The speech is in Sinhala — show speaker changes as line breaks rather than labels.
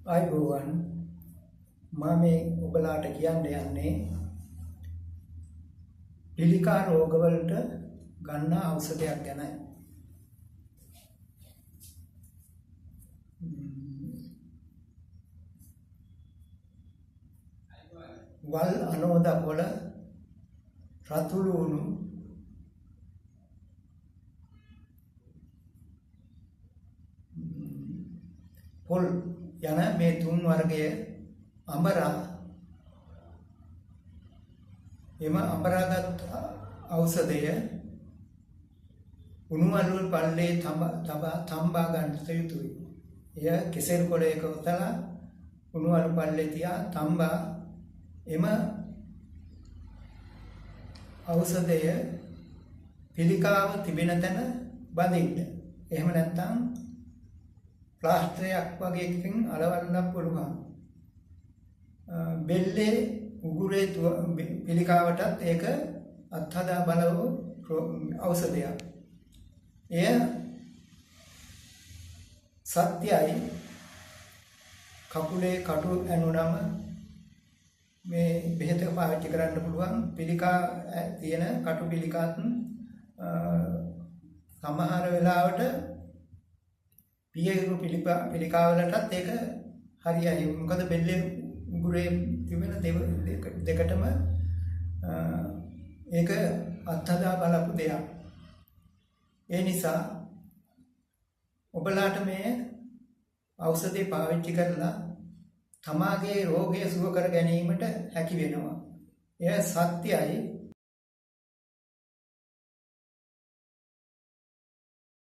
ආයුබෝවන් මම මේ ඔබලාට කියන්න යන්නේ පිළිකා රෝගවලට ගන්න ඖෂධයක් ගැනයි. වල් අනෝදකොළ රතු ලුණු පොල් යන මේ තුන් වර්ගයේ අමරා එම අමරාගත් ඖෂධය උණුවලුල් පල්ලේ තඹා ගන්නට යුතුයි. එය කෙසෙල් කොළයක උතලා උණුවලු පල්ලේ තියා තඹා එම ඖෂධය පිළිකාව තිබෙන තැන බඳින්න. එහෙම නැත්නම් ප්ලාස්ටරයක් වගේ එකකින් අලවන්න පුළුවන්. බෙල්ලේ උගුරේ පිළිකාවටත් ඒක අත්හදා බලව ඖෂධයක්. එය සත්‍යයි. කකුලේ කටු ඇනුනම මේ බෙහෙත පාවිච්චි කරන්න පුළුවන්. පිළිකා තියෙන කටු පිළිකාත් සමහර වෙලාවට පියහිරු පිළිකාවලටත් ඒක හරියයි. මොකද බෙල්ලේ උගුරේ තිබෙන දෙකටම ඒක අත්හදා බලපු දෙයක්. ඒ නිසා ඔබලාට මේ ඖෂධය පාවිච්චි කරලා තමාගේ රෝගය සුව කර ගැනීමට හැකි වෙනවා. එය සත්‍යයි.